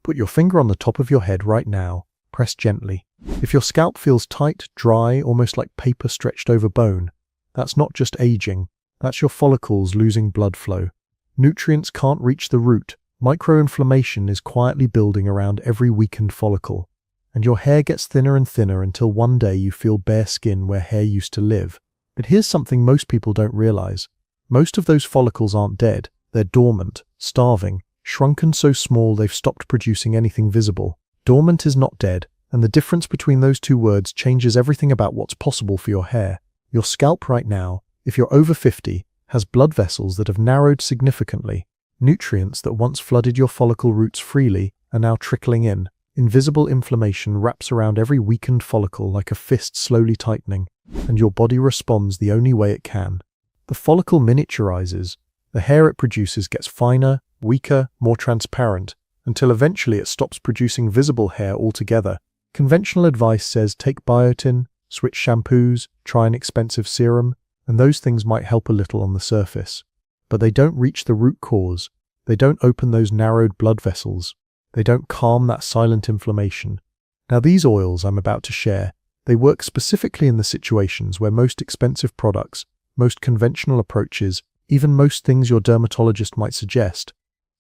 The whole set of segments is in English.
Put your finger on the top of your head right now. Press gently. If your scalp feels tight, dry, almost like paper stretched over bone, that's not just aging. That's your follicles losing blood flow. Nutrients can't reach the root. Microinflammation is quietly building around every weakened follicle. And your hair gets thinner and thinner until one day you feel bare skin where hair used to live. But here's something most people don't realize. Most of those follicles aren't dead. They're dormant, starving, shrunken so small they've stopped producing anything visible. Dormant is not dead, and the difference between those two words changes everything about what's possible for your hair. Your scalp right now, if you're over 50, has blood vessels that have narrowed significantly. Nutrients that once flooded your follicle roots freely are now trickling in. Invisible inflammation wraps around every weakened follicle like a fist slowly tightening, and your body responds the only way it can. The follicle miniaturizes. The hair it produces gets finer, weaker, more transparent, until eventually it stops producing visible hair altogether. Conventional advice says take biotin, switch shampoos, try an expensive serum, and those things might help a little on the surface. But they don't reach the root cause. They don't open those narrowed blood vessels. They don't calm that silent inflammation. Now these oils I'm about to share, they work specifically in the situations where most expensive products, most conventional approaches, even most things your dermatologist might suggest,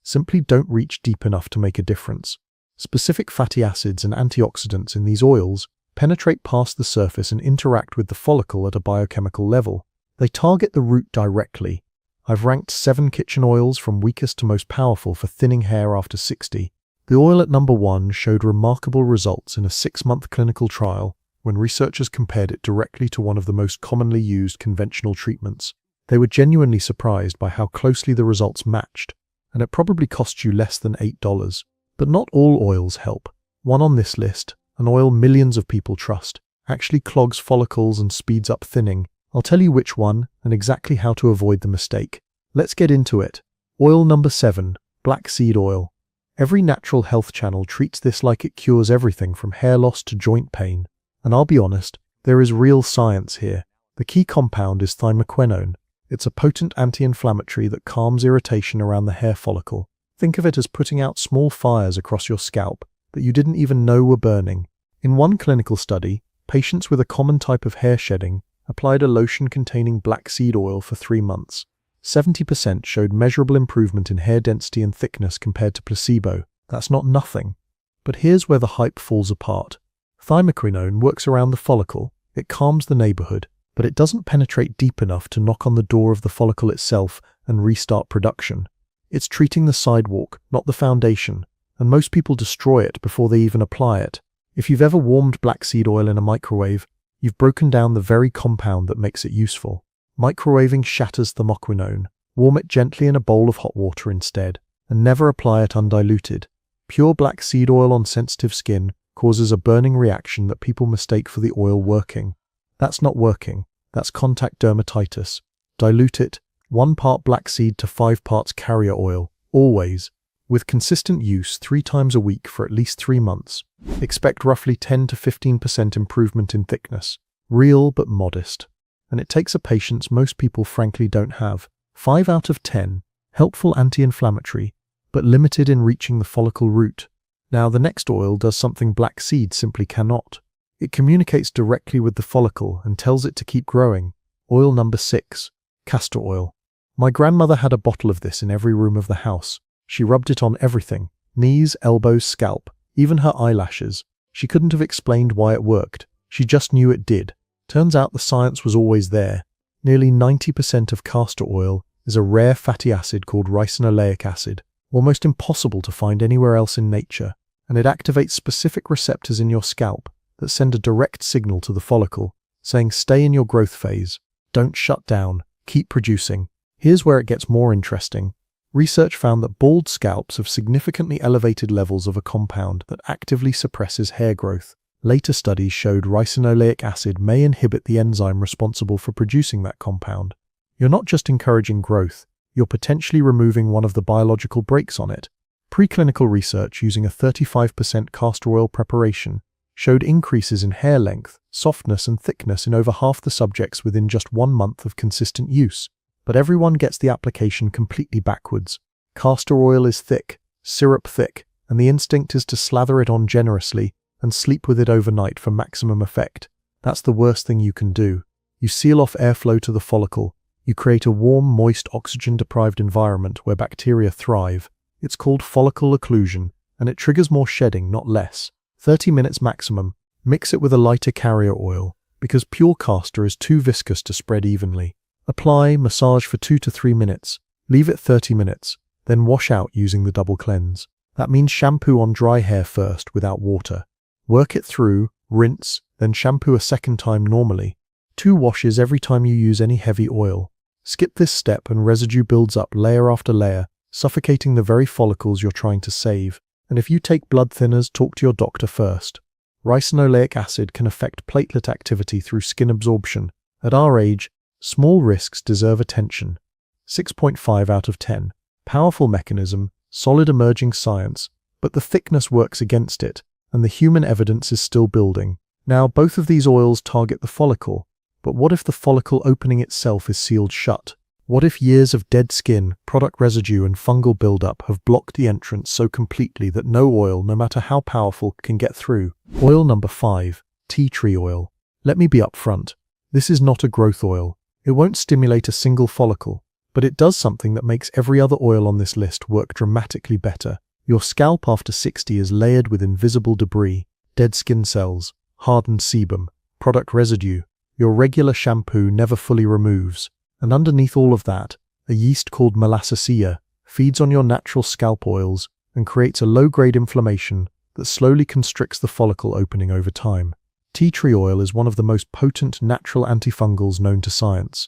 simply don't reach deep enough to make a difference. Specific fatty acids and antioxidants in these oils penetrate past the surface and interact with the follicle at a biochemical level. They target the root directly. I've ranked 7 kitchen oils from weakest to most powerful for thinning hair after 60. The oil at number 1 showed remarkable results in a 6-month clinical trial when researchers compared it directly to one of the most commonly used conventional treatments. They were genuinely surprised by how closely the results matched, and it probably cost you less than $8. But not all oils help. One on this list, an oil millions of people trust, actually clogs follicles and speeds up thinning. I'll tell you which one and exactly how to avoid the mistake. Let's get into it. Oil number 7, black seed oil. Every natural health channel treats this like it cures everything from hair loss to joint pain. And I'll be honest, there is real science here. The key compound is thymoquinone. It's a potent anti-inflammatory that calms irritation around the hair follicle. Think of it as putting out small fires across your scalp that you didn't even know were burning. In one clinical study, patients with a common type of hair shedding applied a lotion containing black seed oil for 3 months. 70% showed measurable improvement in hair density and thickness compared to placebo. That's not nothing. But here's where the hype falls apart. Thymoquinone works around the follicle, it calms the neighborhood, but it doesn't penetrate deep enough to knock on the door of the follicle itself and restart production. It's treating the sidewalk, not the foundation, and most people destroy it before they even apply it. If you've ever warmed black seed oil in a microwave, you've broken down the very compound that makes it useful. Microwaving shatters thymoquinone. Warm it gently in a bowl of hot water instead, and never apply it undiluted. Pure black seed oil on sensitive skin causes a burning reaction that people mistake for the oil working. That's not working. That's contact dermatitis. Dilute it, 1 part black seed to 5 parts carrier oil, always. With consistent use 3 times a week for at least 3 months. Expect roughly 10 to 15% improvement in thickness. Real but modest. And it takes a patience most people frankly don't have. 5 out of 10, helpful anti-inflammatory, but limited in reaching the follicle root. Now the next oil does something black seed simply cannot. It communicates directly with the follicle and tells it to keep growing. Oil number 6, castor oil. My grandmother had a bottle of this in every room of the house. She rubbed it on everything, knees, elbows, scalp, even her eyelashes. She couldn't have explained why it worked. She just knew it did. Turns out the science was always there. Nearly 90% of castor oil is a rare fatty acid called ricinoleic acid, almost impossible to find anywhere else in nature, and it activates specific receptors in your scalp that send a direct signal to the follicle, saying stay in your growth phase, don't shut down, keep producing. Here's where it gets more interesting. Research found that bald scalps have significantly elevated levels of a compound that actively suppresses hair growth. Later studies showed ricinoleic acid may inhibit the enzyme responsible for producing that compound. You're not just encouraging growth, you're potentially removing one of the biological brakes on it. Preclinical research using a 35% castor oil preparation showed increases in hair length, softness, and thickness in over half the subjects within just 1 month of consistent use. But everyone gets the application completely backwards. Castor oil is thick, syrup thick, and the instinct is to slather it on generously and sleep with it overnight for maximum effect. That's the worst thing you can do. You seal off airflow to the follicle. You create a warm, moist, oxygen-deprived environment where bacteria thrive. It's called follicle occlusion, and it triggers more shedding, not less. 30 minutes maximum. Mix it with a lighter carrier oil, because pure castor is too viscous to spread evenly. Apply, massage for 2 to 3 minutes. Leave it 30 minutes, then wash out using the double cleanse. That means shampoo on dry hair first without water. Work it through, rinse, then shampoo a second time normally. 2 washes every time you use any heavy oil. Skip this step and residue builds up layer after layer, suffocating the very follicles you're trying to save. And if you take blood thinners, talk to your doctor first. Ricinoleic acid can affect platelet activity through skin absorption. At our age, small risks deserve attention. 6.5 out of 10. Powerful mechanism, solid emerging science, but the thickness works against it, and the human evidence is still building. Now, both of these oils target the follicle, but what if the follicle opening itself is sealed shut? What if years of dead skin, product residue, and fungal buildup have blocked the entrance so completely that no oil, no matter how powerful, can get through? Oil number 5. Tea tree oil. Let me be upfront. This is not a growth oil. It won't stimulate a single follicle, but it does something that makes every other oil on this list work dramatically better. Your scalp after 60 is layered with invisible debris, dead skin cells, hardened sebum, product residue. Your regular shampoo never fully removes. And underneath all of that, a yeast called Malassezia feeds on your natural scalp oils and creates a low-grade inflammation that slowly constricts the follicle opening over time. Tea tree oil is one of the most potent natural antifungals known to science.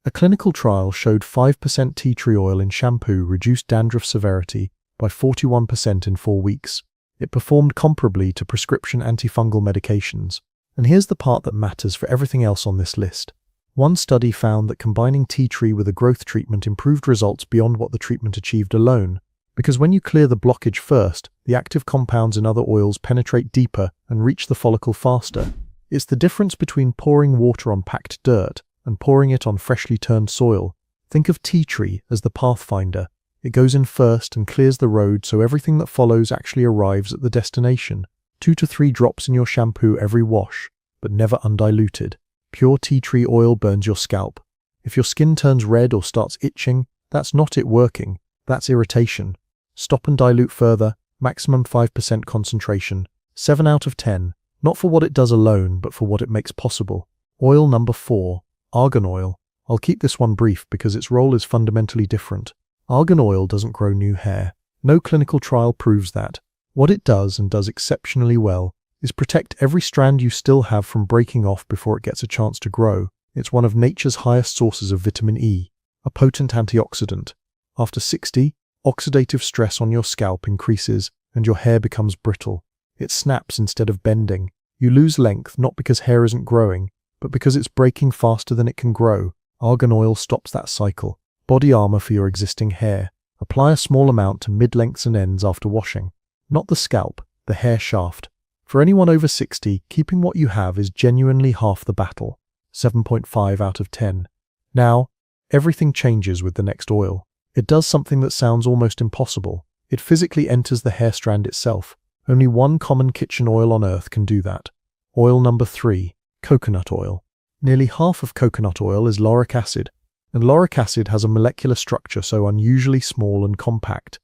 A clinical trial showed 5% tea tree oil in shampoo reduced dandruff severity by 41% in 4 weeks. It performed comparably to prescription antifungal medications. And here's the part that matters for everything else on this list. One study found that combining tea tree with a growth treatment improved results beyond what the treatment achieved alone, because when you clear the blockage first, the active compounds in other oils penetrate deeper and reach the follicle faster. It's the difference between pouring water on packed dirt and pouring it on freshly turned soil. Think of tea tree as the Pathfinder. It goes in first and clears the road so everything that follows actually arrives at the destination. 2 to 3 drops in your shampoo every wash, but never undiluted. Pure tea tree oil burns your scalp. If your skin turns red or starts itching, that's not it working, that's irritation. Stop and dilute further, maximum 5% concentration. 7 out of 10, not for what it does alone, but for what it makes possible. Oil number 4, argan oil. I'll keep this one brief because its role is fundamentally different. Argan oil doesn't grow new hair. No clinical trial proves that. What it does, and does exceptionally well, is protect every strand you still have from breaking off before it gets a chance to grow. It's one of nature's highest sources of vitamin E, a potent antioxidant. After 60, oxidative stress on your scalp increases and your hair becomes brittle. It snaps instead of bending. You lose length not because hair isn't growing, but because it's breaking faster than it can grow. Argan oil stops that cycle. Body armor for your existing hair. Apply a small amount to mid-lengths and ends after washing. Not the scalp, the hair shaft. For anyone over 60, keeping what you have is genuinely half the battle. 7.5 out of 10. Now, everything changes with the next oil. It does something that sounds almost impossible. It physically enters the hair strand itself. Only one common kitchen oil on earth can do that. Oil number 3, coconut oil. Nearly half of coconut oil is lauric acid, and lauric acid has a molecular structure so unusually small and compact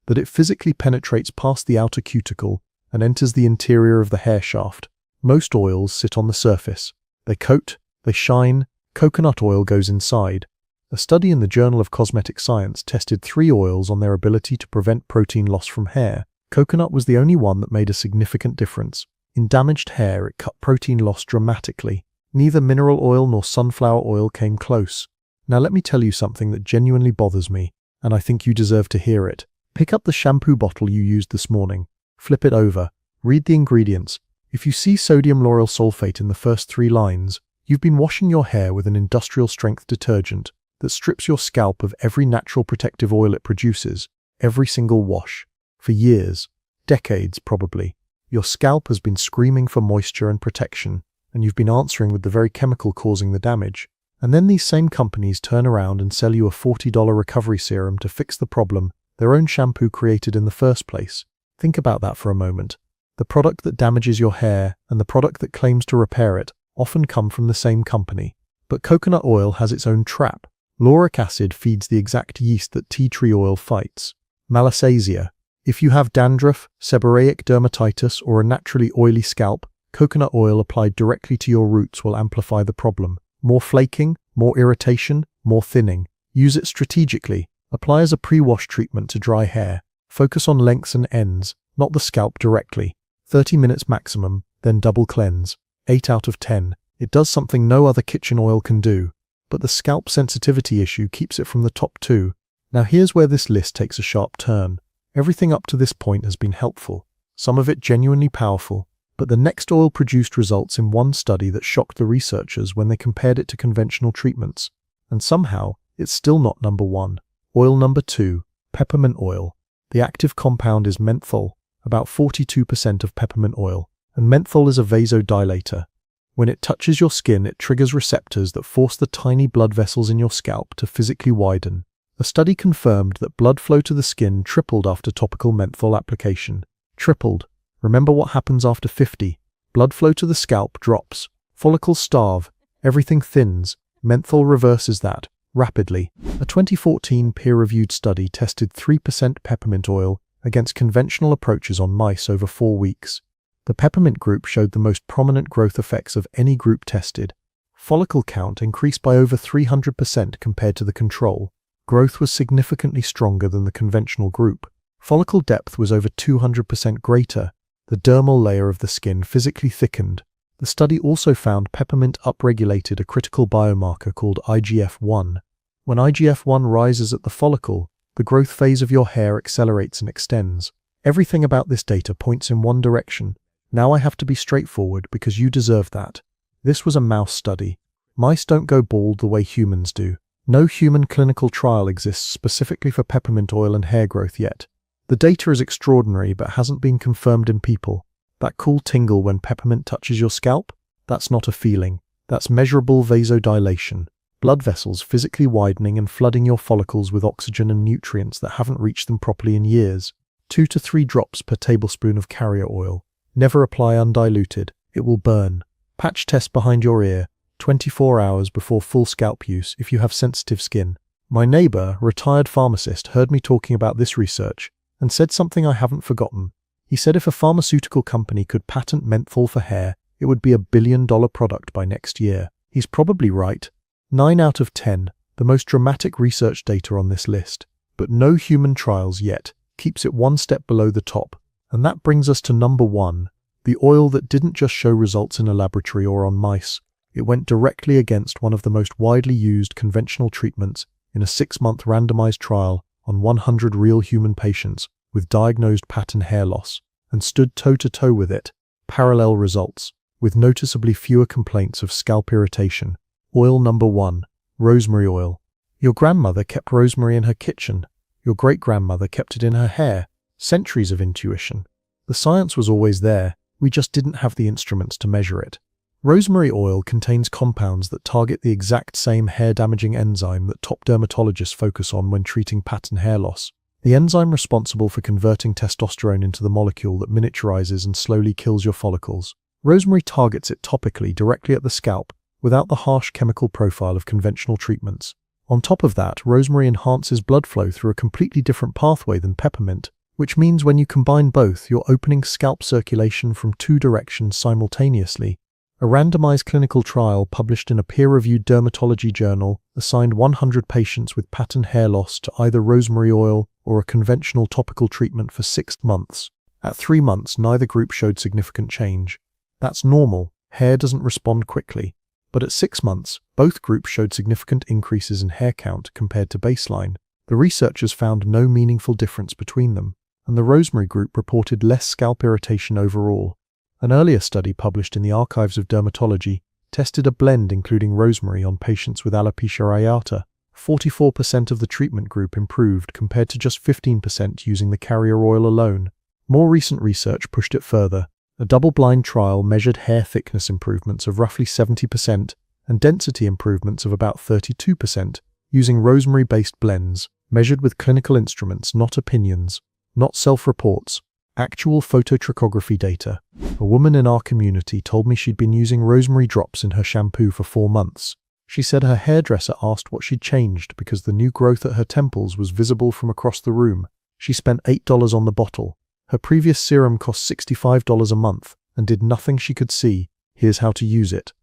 that it physically penetrates past the outer cuticle and enters the interior of the hair shaft. Most oils sit on the surface. They coat, they shine, coconut oil goes inside. A study in the Journal of Cosmetic Science tested 3 oils on their ability to prevent protein loss from hair. Coconut was the only one that made a significant difference. In damaged hair, it cut protein loss dramatically. Neither mineral oil nor sunflower oil came close. Now let me tell you something that genuinely bothers me, and I think you deserve to hear it. Pick up the shampoo bottle you used this morning. Flip it over. Read the ingredients. If you see sodium lauryl sulfate in the first 3 lines, you've been washing your hair with an industrial-strength detergent that strips your scalp of every natural protective oil it produces, every single wash. For years, decades probably, your scalp has been screaming for moisture and protection, and you've been answering with the very chemical causing the damage. And then these same companies turn around and sell you a $40 recovery serum to fix the problem their own shampoo created in the first place. Think about that for a moment. The product that damages your hair and the product that claims to repair it often come from the same company. But coconut oil has its own trap. Lauric acid feeds the exact yeast that tea tree oil fights. Malassezia. If you have dandruff, seborrheic dermatitis, or a naturally oily scalp, coconut oil applied directly to your roots will amplify the problem. More flaking, more irritation, more thinning. Use it strategically. Apply as a pre-wash treatment to dry hair. Focus on lengths and ends, not the scalp directly. 30 minutes maximum, then double cleanse. 8 out of 10. It does something no other kitchen oil can do. But the scalp sensitivity issue keeps it from the top 2. Now here's where this list takes a sharp turn. Everything up to this point has been helpful, some of it genuinely powerful, but the next oil produced results in one study that shocked the researchers when they compared it to conventional treatments. And somehow, it's still not number 1. Oil number 2, peppermint oil. The active compound is menthol, about 42% of peppermint oil, and menthol is a vasodilator. When it touches your skin, it triggers receptors that force the tiny blood vessels in your scalp to physically widen. A study confirmed that blood flow to the skin tripled after topical menthol application. Tripled. Remember what happens after 50. Blood flow to the scalp drops. Follicles starve. Everything thins. Menthol reverses that, rapidly. A 2014 peer-reviewed study tested 3% peppermint oil against conventional approaches on mice over 4 weeks. The peppermint group showed the most prominent growth effects of any group tested. Follicle count increased by over 300% compared to the control. Growth was significantly stronger than the conventional group. Follicle depth was over 200% greater. The dermal layer of the skin physically thickened. The study also found peppermint upregulated a critical biomarker called IGF-1. When IGF-1 rises at the follicle, the growth phase of your hair accelerates and extends. Everything about this data points in one direction. Now I have to be straightforward because you deserve that. This was a mouse study. Mice don't go bald the way humans do. No human clinical trial exists specifically for peppermint oil and hair growth yet. The data is extraordinary but hasn't been confirmed in people. That cool tingle when peppermint touches your scalp? That's not a feeling. That's measurable vasodilation. Blood vessels physically widening and flooding your follicles with oxygen and nutrients that haven't reached them properly in years. 2 to 3 drops per tablespoon of carrier oil. Never apply undiluted. It will burn. Patch test behind your ear. 24 hours before full scalp use if you have sensitive skin. My neighbor, retired pharmacist, heard me talking about this research and said something I haven't forgotten. He said if a pharmaceutical company could patent menthol for hair, it would be $1 billion product by next year. He's probably right. 9 out of 10, the most dramatic research data on this list, but no human trials yet, keeps it one step below the top. And that brings us to number 1, the oil that didn't just show results in a laboratory or on mice. It went directly against one of the most widely used conventional treatments in a 6-month randomized trial on 100 real human patients with diagnosed pattern hair loss, and stood toe-to-toe with it. Parallel results, with noticeably fewer complaints of scalp irritation. Oil number 1, rosemary oil. Your grandmother kept rosemary in her kitchen. Your great-grandmother kept it in her hair. Centuries of intuition. The science was always there, we just didn't have the instruments to measure it. Rosemary oil contains compounds that target the exact same hair-damaging enzyme that top dermatologists focus on when treating pattern hair loss. The enzyme responsible for converting testosterone into the molecule that miniaturizes and slowly kills your follicles. Rosemary targets it topically directly at the scalp, without the harsh chemical profile of conventional treatments. On top of that, rosemary enhances blood flow through a completely different pathway than peppermint, which means when you combine both, you're opening scalp circulation from 2 directions simultaneously. A randomized clinical trial published in a peer-reviewed dermatology journal assigned 100 patients with pattern hair loss to either rosemary oil or a conventional topical treatment for 6 months. At 3 months, neither group showed significant change. That's normal. Hair doesn't respond quickly. But at 6 months, both groups showed significant increases in hair count compared to baseline. The researchers found no meaningful difference between them, and the rosemary group reported less scalp irritation overall. An earlier study published in the Archives of Dermatology tested a blend including rosemary on patients with alopecia areata. 44% of the treatment group improved compared to just 15% using the carrier oil alone. More recent research pushed it further. A double-blind trial measured hair thickness improvements of roughly 70% and density improvements of about 32% using rosemary-based blends, measured with clinical instruments, not opinions, not self-reports. Actual phototrichography data. A woman in our community told me she'd been using rosemary drops in her shampoo for 4 months. She said her hairdresser asked what she'd changed because the new growth at her temples was visible from across the room. She spent $8 on the bottle. Her previous serum cost $65 a month and did nothing she could see. Here's how to use it.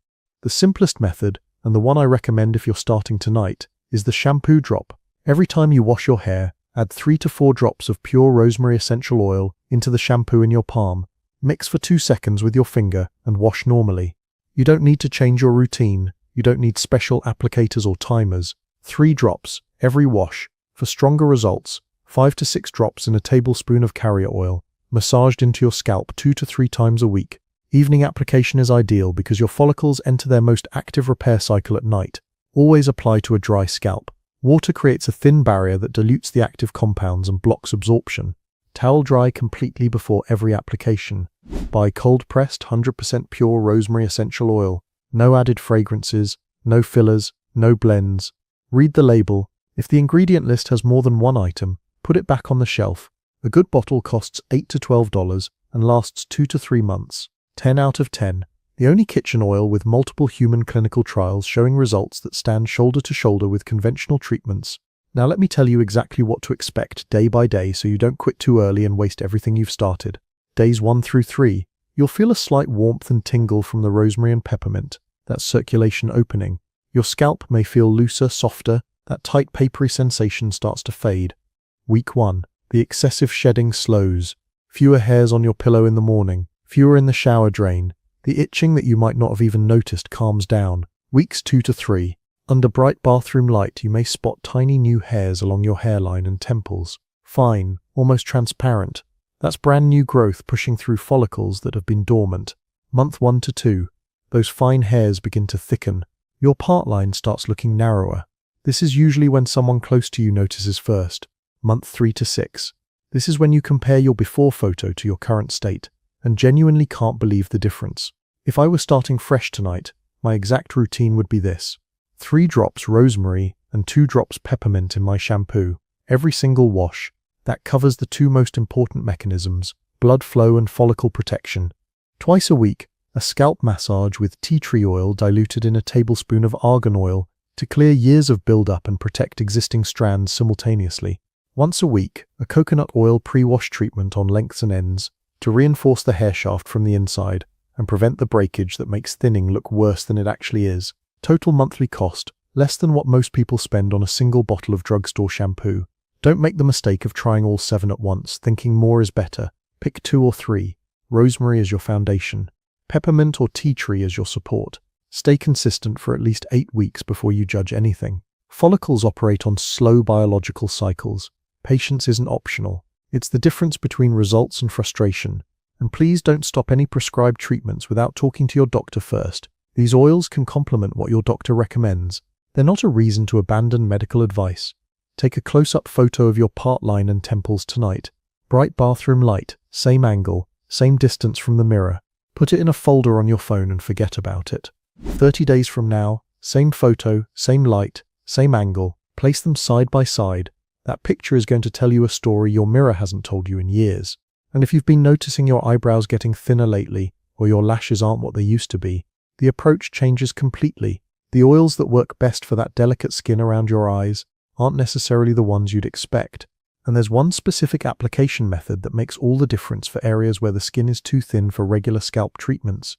The simplest method, and the one I recommend if you're starting tonight, is the shampoo drop. Every time you wash your hair, add 3 to 4 drops of pure rosemary essential oil into the shampoo in your palm. Mix for 2 seconds with your finger and wash normally. You don't need to change your routine. You don't need special applicators or timers. 3 drops every wash. For stronger results, 5 to 6 drops in a tablespoon of carrier oil, massaged into your scalp 2 to 3 times a week. Evening application is ideal because your follicles enter their most active repair cycle at night. Always apply to a dry scalp. Water creates a thin barrier that dilutes the active compounds and blocks absorption. Towel dry completely before every application. Buy cold-pressed 100% pure rosemary essential oil. No added fragrances, no fillers, no blends. Read the label. If the ingredient list has more than one item, put it back on the shelf. A good bottle costs $8 to $12 and lasts 2 to 3 months. 10 out of 10. The only kitchen oil with multiple human clinical trials showing results that stand shoulder to shoulder with conventional treatments. Now let me tell you exactly what to expect day by day so you don't quit too early and waste everything you've started. Days 1 through 3. You'll feel a slight warmth and tingle from the rosemary and peppermint. That's circulation opening. Your scalp may feel looser, softer. That tight, papery sensation starts to fade. Week 1. The excessive shedding slows. Fewer hairs on your pillow in the morning. Fewer in the shower drain. The itching that you might not have even noticed calms down. Weeks 2 to 3. Under bright bathroom light, you may spot tiny new hairs along your hairline and temples. Fine, almost transparent. That's brand new growth pushing through follicles that have been dormant. Month 1 to 2. Those fine hairs begin to thicken. Your part line starts looking narrower. This is usually when someone close to you notices first. Month 3 to 6. This is when you compare your before photo to your current state and genuinely can't believe the difference. If I was starting fresh tonight, my exact routine would be this. 3 drops rosemary and 2 drops peppermint in my shampoo. Every single wash. That covers the 2 most important mechanisms, blood flow and follicle protection. Twice a week, a scalp massage with tea tree oil diluted in a tablespoon of argan oil to clear years of buildup and protect existing strands simultaneously. Once a week, a coconut oil pre-wash treatment on lengths and ends to reinforce the hair shaft from the inside and prevent the breakage that makes thinning look worse than it actually is. Total monthly cost, less than what most people spend on a single bottle of drugstore shampoo. Don't make the mistake of trying all 7 at once, thinking more is better. Pick 2 or 3. Rosemary as your foundation. Peppermint or tea tree as your support. Stay consistent for at least 8 weeks before you judge anything. Follicles operate on slow biological cycles. Patience isn't optional. It's the difference between results and frustration. And please don't stop any prescribed treatments without talking to your doctor first. These oils can complement what your doctor recommends. They're not a reason to abandon medical advice. Take a close-up photo of your part line and temples tonight. Bright bathroom light, same angle, same distance from the mirror. Put it in a folder on your phone and forget about it. 30 days from now, same photo, same light, same angle. Place them side by side. That picture is going to tell you a story your mirror hasn't told you in years. And if you've been noticing your eyebrows getting thinner lately, or your lashes aren't what they used to be, the approach changes completely. The oils that work best for that delicate skin around your eyes aren't necessarily the ones you'd expect. And there's one specific application method that makes all the difference for areas where the skin is too thin for regular scalp treatments.